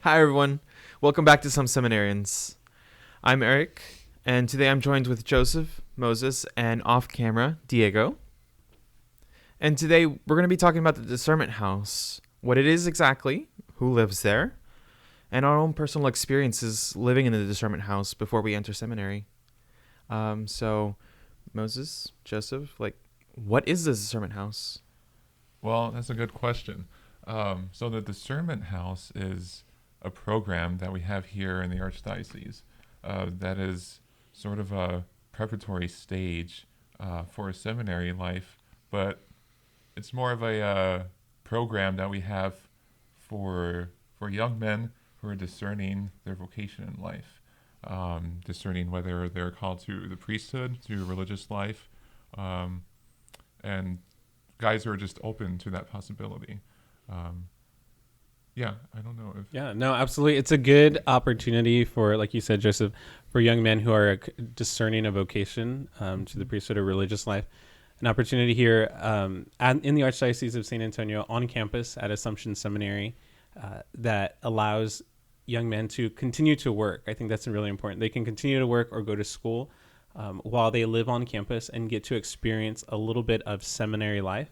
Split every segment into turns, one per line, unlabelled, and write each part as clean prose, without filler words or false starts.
Hi, everyone. Welcome back to Some Seminarians. I'm Eric, and today I'm joined with Joseph, Moses, and off camera, Diego. And today we're going to be talking about the Discernment House, what it is exactly, who lives there, and our own personal experiences living in the Discernment House before we enter seminary. So, Moses, Joseph, what is the Discernment House?
Well, that's a good question. So the Discernment House is a program that we have here in the Archdiocese that is sort of a preparatory stage for a seminary life, but it's more of a program that we have for young men who are discerning their vocation in life, discerning whether they're called to the priesthood, to religious life, and guys who are just open to that possibility. I don't know if...
Yeah, no, absolutely. It's a good opportunity for, like you said, Joseph, for young men who are discerning a vocation to the priesthood or religious life. An opportunity here in the Archdiocese of San Antonio on campus at Assumption Seminary that allows young men to continue to work. I think that's really important. They can continue to work or go to school while they live on campus and get to experience a little bit of seminary life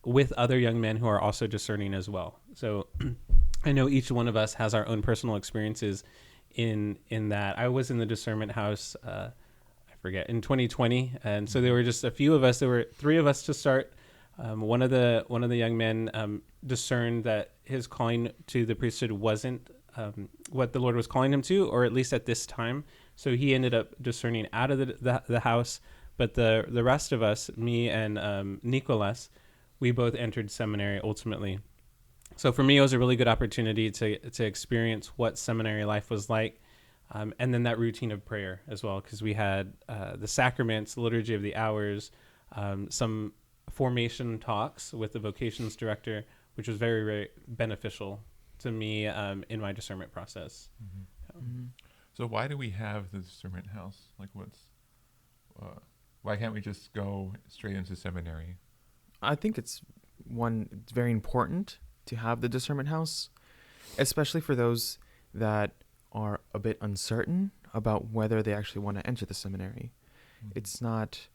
with other young men who are also discerning as well. So I know each one of us has our own personal experiences in that. I was in the Discernment House, in 2020. And so there were just a few of us. There were three of us to start. One of the young men discerned that his calling to the priesthood wasn't what the Lord was calling him to, or at least at this time. So he ended up discerning out of the house. But the rest of us, me and Nicolas, we both entered seminary ultimately. So for me, it was a really good opportunity to experience what seminary life was like. And then that routine of prayer as well, because we had the sacraments, the liturgy of the hours, some formation talks with the vocations director, which was very, very beneficial to me in my discernment process.
Mm-hmm. So why do we have the Discernment House? Why can't we just go straight into seminary?
I think it's very important to have the Discernment House, especially for those that are a bit uncertain about whether they actually want to enter the seminary. Mm-hmm. It's not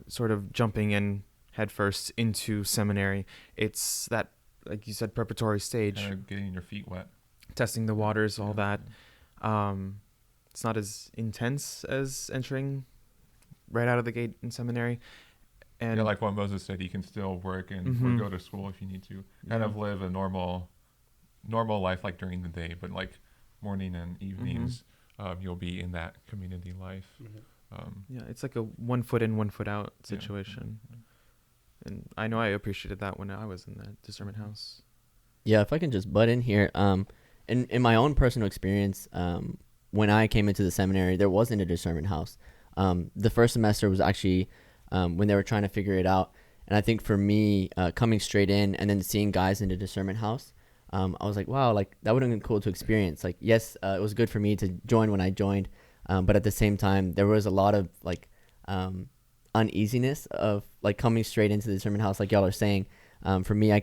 sort of jumping in headfirst into seminary. It's that, like you said, preparatory stage.
Kind of getting your feet wet.
Testing the waters, all that. It's not as intense as entering right out of the gate in seminary. And
like what Moses said, you can still work and or go to school if you need to. Kind of live a normal life like during the day, but like morning and evenings, you'll be in that community life.
It's like a 1 foot in, 1 foot out situation. Yeah. And I know I appreciated that when I was in the Discernment House.
Yeah, if I can just butt in here, in my own personal experience, when I came into the seminary, there wasn't a Discernment House. The first semester was actually when they were trying to figure it out. And I think for me, coming straight in and then seeing guys in the Discernment House, I was like, wow, like that would have been cool to experience. Like, yes, it was good for me to join when I joined. But at the same time, there was a lot of uneasiness of like coming straight into the Discernment House, like y'all are saying. For me, I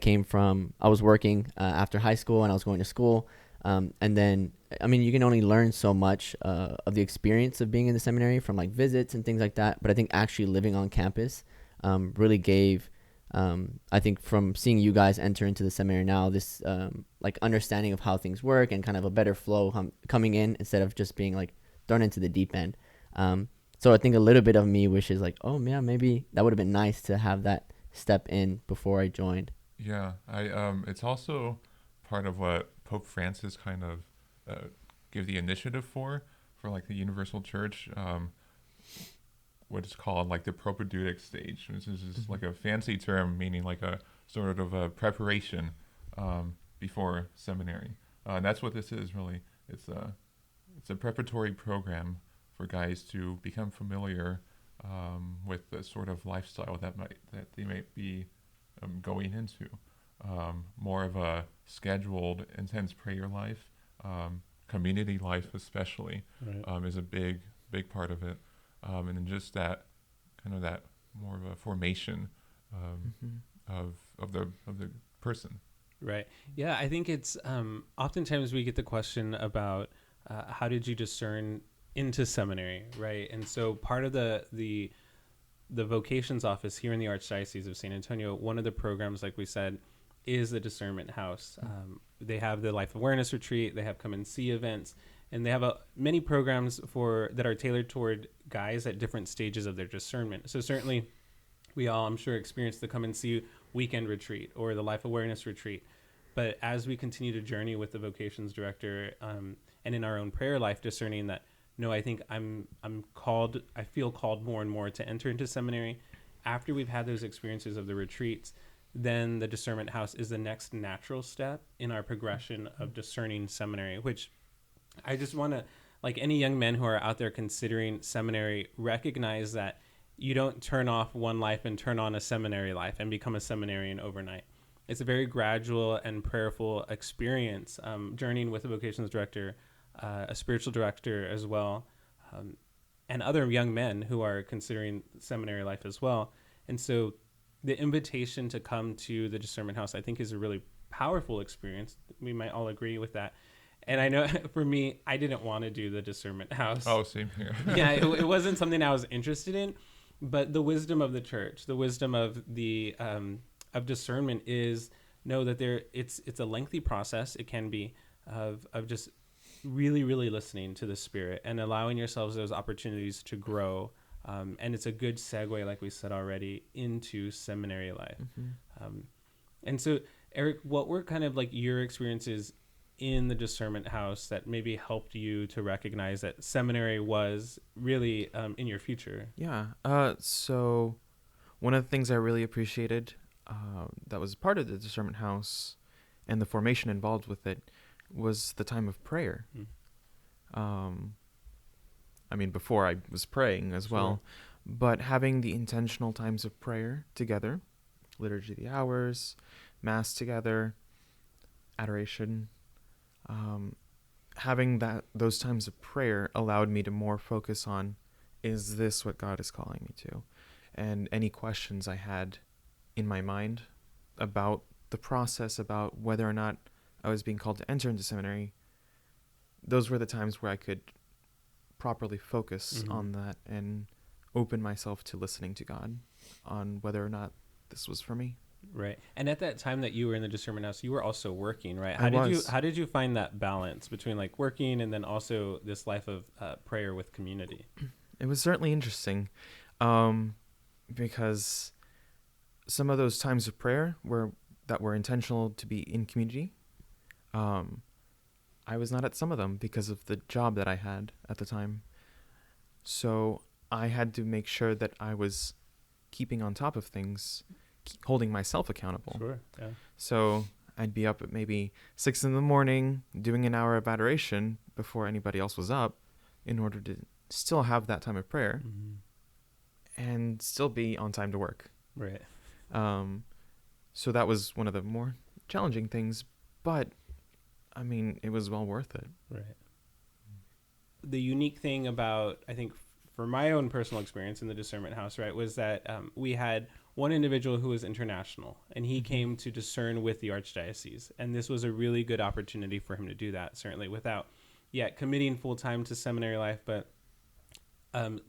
was working after high school and I was going to school. And then, I mean, you can only learn so much of the experience of being in the seminary from like visits and things like that. But I think actually living on campus really gave, I think from seeing you guys enter into the seminary now, this like understanding of how things work and kind of a better flow coming in instead of just being like thrown into the deep end. So I think a little bit of me wishes like, oh man, maybe that would have been nice to have that step in before I joined.
Yeah, it's also part of what Pope Francis kind of give the initiative for like the Universal Church, what is called like the propedeutic stage, which is just like a fancy term meaning like a sort of a preparation before seminary. And that's what this is really. It's a preparatory program for guys to become familiar with the sort of lifestyle that they might be going into. More of a scheduled, intense prayer life, community life especially, right. Is a big part of it, and then just that kind of that more of a formation of the person.
Right. Yeah, I think it's oftentimes we get the question about how did you discern into seminary, right? And so part of the vocations office here in the Archdiocese of San Antonio, one of the programs, like we said, is the Discernment House. They have the Life Awareness Retreat, they have Come and See events, and they have many programs that are tailored toward guys at different stages of their discernment. So certainly we all, I'm sure, experienced the Come and See weekend retreat or the Life Awareness Retreat. But as we continue to journey with the vocations director and in our own prayer life, discerning that, no, I think I'm called, I feel called more and more to enter into seminary. After we've had those experiences of the retreats, then the Discernment House is the next natural step in our progression of discerning seminary, which I just want to, like any young men who are out there considering seminary, recognize that you don't turn off one life and turn on a seminary life and become a seminarian overnight. It's a very gradual and prayerful experience, journeying with a vocations director, a spiritual director as well, and other young men who are considering seminary life as well. And so the invitation to come to the Discernment House, I think, is a really powerful experience. We might all agree with that. And I know for me, I didn't want to do the Discernment House.
Oh, same here.
Yeah, it wasn't something I was interested in, but the wisdom of the church, the wisdom of the of discernment is know that it's a lengthy process. It can be of just really, really listening to the Spirit and allowing yourselves those opportunities to grow. And it's a good segue, like we said already, into seminary life. And so, Eric, what were kind of like your experiences in the Discernment House that maybe helped you to recognize that seminary was really in your future?
Yeah. So one of the things I really appreciated that was part of the Discernment House and the formation involved with it was the time of prayer. I mean, before I was praying as well, but having the intentional times of prayer together, liturgy of the hours, mass together, adoration, having those times of prayer allowed me to more focus on, is this what God is calling me to? And any questions I had in my mind about the process, about whether or not I was being called to enter into seminary, those were the times where I could properly focus on that and open myself to listening to God on whether or not this was for me.
Right. And at that time that you were in the Discernment House, you were also working, right? How did you find that balance between like working and then also this life of prayer with community?
It was certainly interesting because some of those times of prayer that were intentional to be in community, I was not at some of them because of the job that I had at the time. So I had to make sure that I was keeping on top of things, holding myself accountable.
Sure, yeah.
So I'd be up at maybe 6 a.m, doing an hour of adoration before anybody else was up in order to still have that time of prayer and still be on time to work.
Right.
So that was one of the more challenging things, but I mean, it was well worth it.
Right. The unique thing about, I think, for my own personal experience in the Discernment House, right, was that we had one individual who was international, and he came to discern with the Archdiocese. And this was a really good opportunity for him to do that, certainly without yet committing full-time to seminary life, but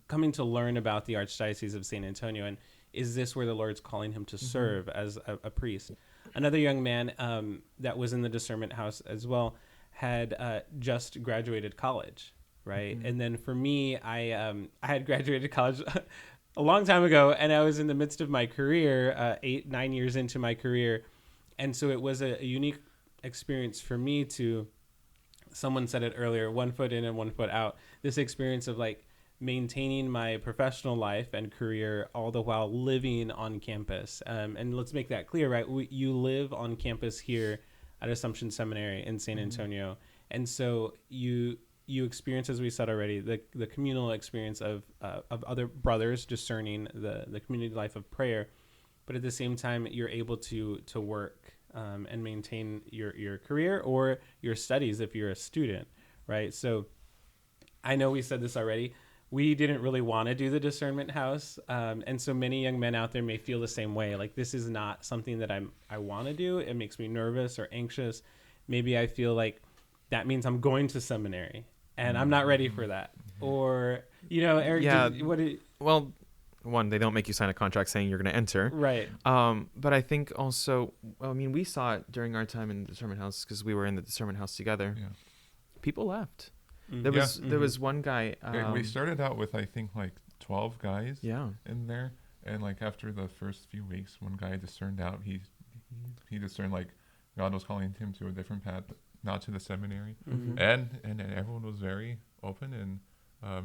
coming to learn about the Archdiocese of San Antonio, and is this where the Lord's calling him to serve as a priest? Another young man that was in the Discernment House as well had just graduated college, right? And then for me, I had graduated college a long time ago, and I was in the midst of my career, 8-9 years into my career. And so it was a unique experience for me to, someone said it earlier, 1 foot in and 1 foot out, this experience of like maintaining my professional life and career all the while living on campus. And let's make that clear, right? You live on campus here at Assumption Seminary in San Antonio. And so you experience, as we said already, the communal experience of other brothers discerning the community life of prayer. But at the same time, you're able to work and maintain your career or your studies if you're a student, right? So I know we said this already, we didn't really want to do the Discernment House. And so many young men out there may feel the same way. Like, this is not something that I want to do. It makes me nervous or anxious. Maybe I feel like that means I'm going to seminary and I'm not ready for that. Or, Eric,
Yeah. Well, one, they don't make you sign a contract saying you're going to enter.
Right.
But I think also, we saw it during our time in the Discernment House because we were in the Discernment House together.
Yeah.
People left.
Mm-hmm.
There was one guy.
We started out with, I think, like 12 guys
Yeah.
in there. And like after the first few weeks, one guy discerned out. He discerned like God was calling him to a different path, not to the seminary.
Mm-hmm.
And everyone was very open and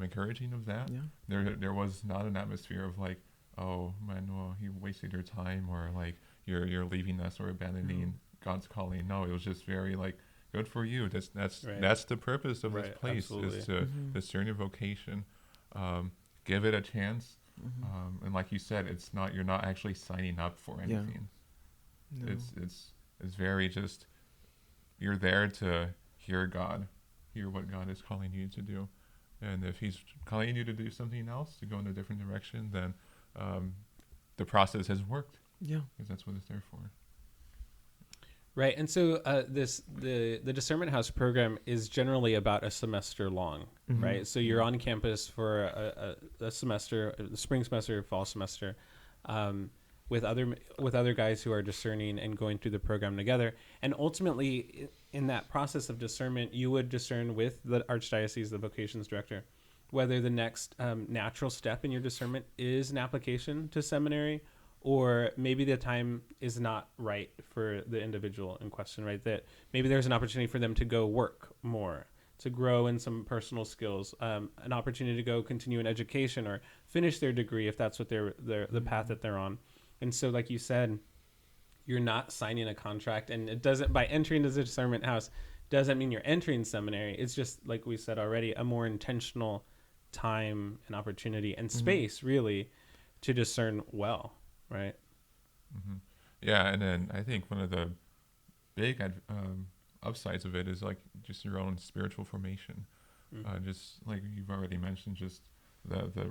encouraging of that.
Yeah.
There was not an atmosphere of like, oh man, well, you wasted your time, or like you're leaving us or abandoning God's calling. No, it was just very like, good for you. That's the purpose of this place,
absolutely.
is to discern your vocation, give it a chance, and like you said, you're not actually signing up for anything.
No.
It's very just, you're there to hear what God is calling you to do. And if he's calling you to do something else, to go in a different direction, then the process has worked.
Yeah.
Because that's what it's there for.
Right. And so the Discernment House program is generally about a semester long, right? So you're on campus for a semester, the spring semester, fall semester, with other guys who are discerning and going through the program together. And ultimately, in that process of discernment, you would discern with the Archdiocese, the vocations director, whether the next natural step in your discernment is an application to seminary, or maybe the time is not right for the individual in question, right? That maybe there's an opportunity for them to go work more, to grow in some personal skills, an opportunity to go continue in education or finish their degree if that's what the path that they're on. And so, like you said, you're not signing a contract, and it doesn't, by entering the Discernment House, doesn't mean you're entering seminary. It's just, like we said already, a more intentional time and opportunity and space, really, to discern well, right?
Yeah, and then I think one of the big upsides of it is like just your own spiritual formation. Just like you've already mentioned, just the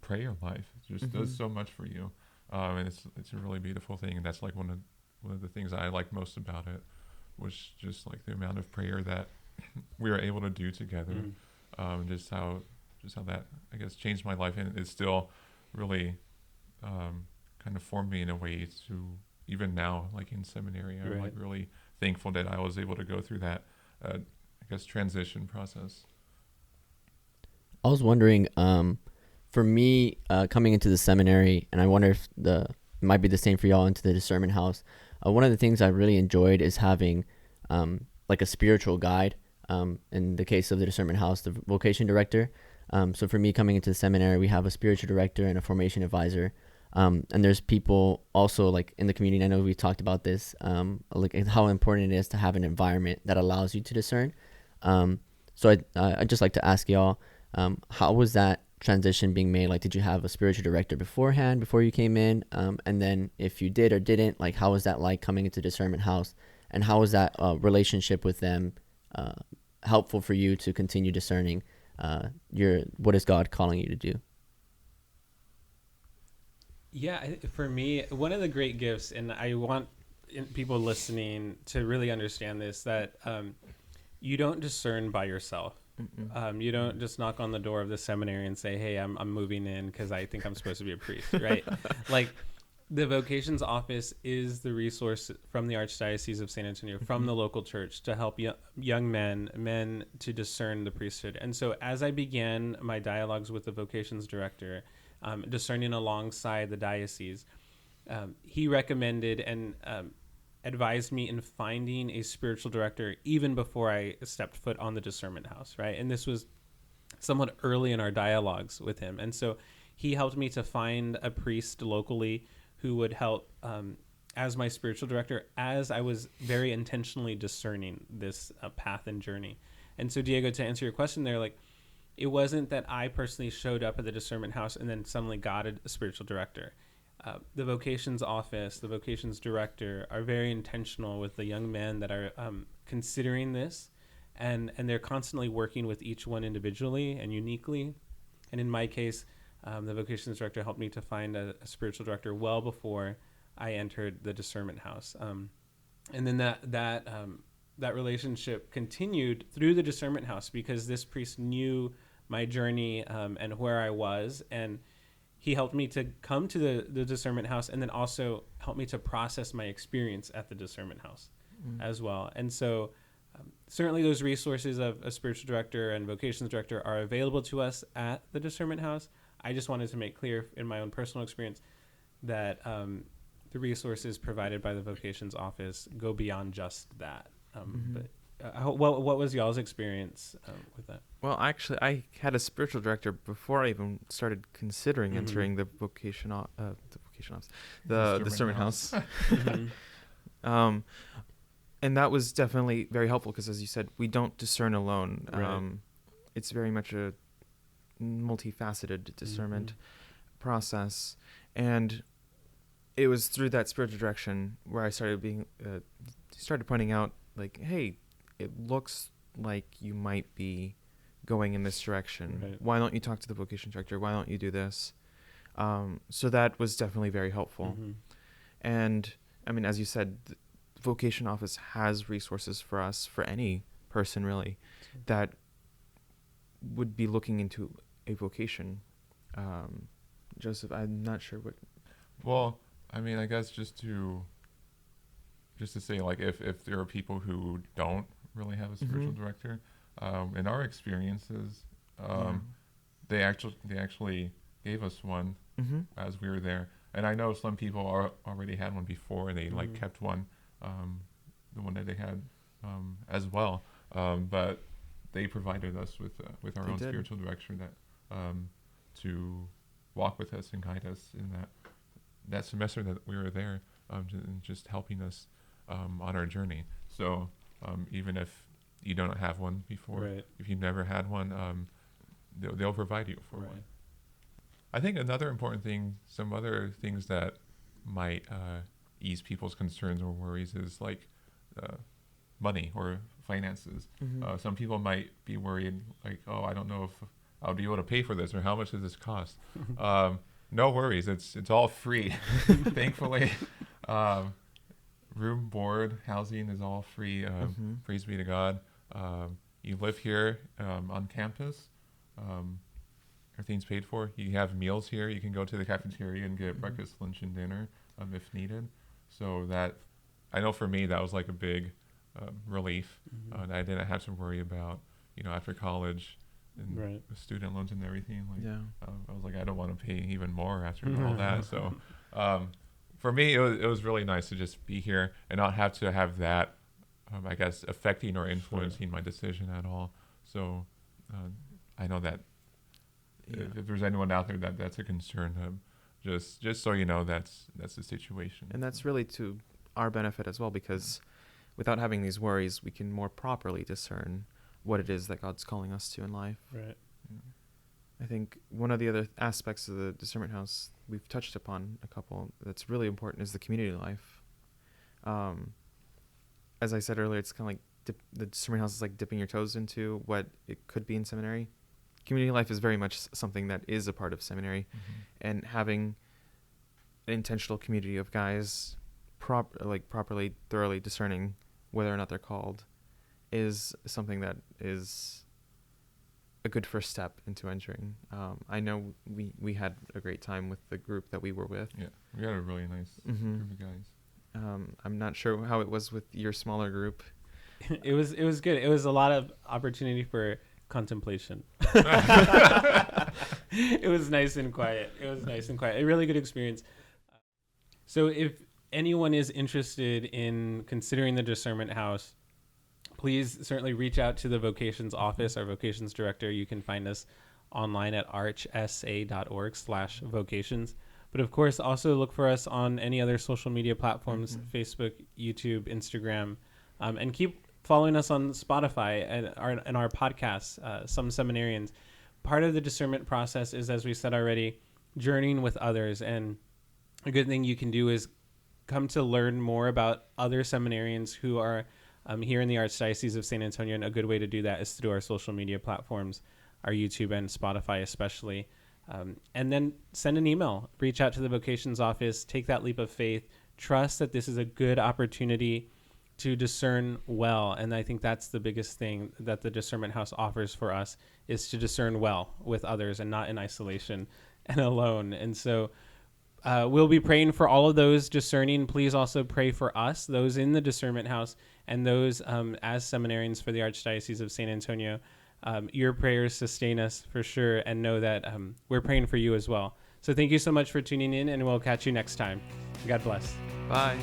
prayer life just does so much for you. And it's a really beautiful thing, and that's like one of the things I like most about it, was just like the amount of prayer that we were able to do together, just how that, I guess, changed my life, and it still really kind of formed me in a way to even now, like in seminary, I'm like really thankful that I was able to go through that, I guess, transition process.
I was wondering, for me, coming into the seminary, and I wonder if it might be the same for y'all into the Discernment House. One of the things I really enjoyed is having like a spiritual guide. In the case of the Discernment House, the vocation director. So for me, coming into the seminary, we have a spiritual director and a formation advisor. And there's people also like in the community. I know we talked about this, like how important it is to have an environment that allows you to discern. So I'd just like to ask y'all, how was that transition being made? Like, did you have a spiritual director beforehand, before you came in? And then if you did or didn't, like, how was that like coming into Discernment House? And how was that relationship with them helpful for you to continue discerning what is God calling you to do?
Yeah, for me, one of the great gifts, and I want people listening to really understand this, that you don't discern by yourself. You don't just knock on the door of the seminary and say, hey, I'm moving in because I think I'm supposed to be a priest, right? Like, the vocations office is the resource from the Archdiocese of San Antonio, from the local church, to help young men to discern the priesthood. And so as I began my dialogues with the vocations director, discerning alongside the diocese, he recommended and advised me in finding a spiritual director even before I stepped foot on the Discernment House, right? And this was somewhat early in our dialogues with him. And so he helped me to find a priest locally who would help as my spiritual director, as I was very intentionally discerning this path and journey. And so, Diego, to answer your question there, like, it wasn't that I personally showed up at the Discernment House and then suddenly got a spiritual director. The vocations office, the vocations director are very intentional with the young men that are considering this, and they're constantly working with each one individually and uniquely And in my case, the vocations director helped me to find a spiritual director well before I entered the Discernment House. And then that relationship continued through the Discernment House because this priest knew my journey and where I was, and he helped me to come to the Discernment House, and then also helped me to process my experience at the Discernment House as well. And so certainly those resources of a spiritual director and vocations director are available to us at the Discernment House. I just wanted to make clear in my own personal experience that the resources provided by the vocations office go beyond just that. But what was y'all's experience with that?
Well, actually, I had a spiritual director before I even started considering entering the vocation office, the Discernment House. And that was definitely very helpful because, as you said, we don't discern alone.
Right.
It's very much a multifaceted discernment process, and it was through that spiritual direction where I started pointing out, like, hey, it looks like you might be going in this direction.
Right.
Why don't you talk to the vocation director? Why don't you do this? So that was definitely very helpful. And I mean, as you said, the vocation office has resources for us, for any person really, that would be looking into a vocation. Joseph, I'm not sure what.
Well, I mean, I guess just to say, like, if there are people who don't really have a spiritual director, in our experiences, they actually gave us one as we were there, and I know some people already had one before, and they like kept one, the one that they had as well, but they provided us with our own spiritual director that to walk with us and guide us in that semester that we were there, and just helping us on our journey. So even if you don't have one before,
Right.
if you've never had one, they'll provide you for one. I think another important thing, some other things that might ease people's concerns or worries is like money or finances. Some people might be worried, like, oh, I don't know if I'll be able to pay for this, or how much does this cost? No worries, it's all free, thankfully. Room, board, housing is all free. Praise be to God. You live here on campus. Everything's paid for. You have meals here. You can go to the cafeteria and get breakfast, lunch, and dinner if needed. So that, I know for me, that was like a big relief. And I didn't have to worry about, after college and student loans and everything. Like, I was like, I don't want to pay even more after all that. So for me, it was really nice to just be here and not have to have that, I guess, affecting or influencing my decision at all. So I know that if there's anyone out there that's a concern, just so you know, that's the situation.
And that's really to our benefit as well, because without having these worries, we can more properly discern what it is that God's calling us to in life.
Right.
I think one of the other aspects of the Discernment House, we've touched upon a couple, that's really important, is the community life. As I said earlier, it's kind of like the Discernment House is like dipping your toes into what it could be in seminary. Community life is very much something that is a part of seminary, and having an intentional community of guys properly, thoroughly discerning whether or not they're called is something that is a good first step into entering. I know we had a great time with the group that we were with.
Yeah, we had a really nice group of guys.
I'm not sure how it was with your smaller group.
It was good. It was a lot of opportunity for contemplation. It was nice and quiet. A really good experience. So if anyone is interested in considering the Discernment House, please certainly reach out to the vocations office, our vocations director. You can find us online at archsa.org/vocations. But of course, also look for us on any other social media platforms, Facebook, YouTube, Instagram, and keep following us on Spotify and our podcasts, Some Seminarians. Part of the discernment process is, as we said already, journeying with others. And a good thing you can do is come to learn more about other seminarians who are here in the Archdiocese of San Antonio. And a good way to do that is through our social media platforms. our YouTube and Spotify especially. And then send an email, reach out to the vocations office, take that leap of faith, trust that this is a good opportunity to discern well. And I think that's the biggest thing that the Discernment House offers for us, is to discern well with others and not in isolation and alone. And so we'll be praying for all of those discerning. Please also pray for us, those in the Discernment House, and those as seminarians for the Archdiocese of San Antonio. Your prayers sustain us for sure, and know that we're praying for you as well. So thank you so much for tuning in, and we'll catch you next time. God bless.
Bye.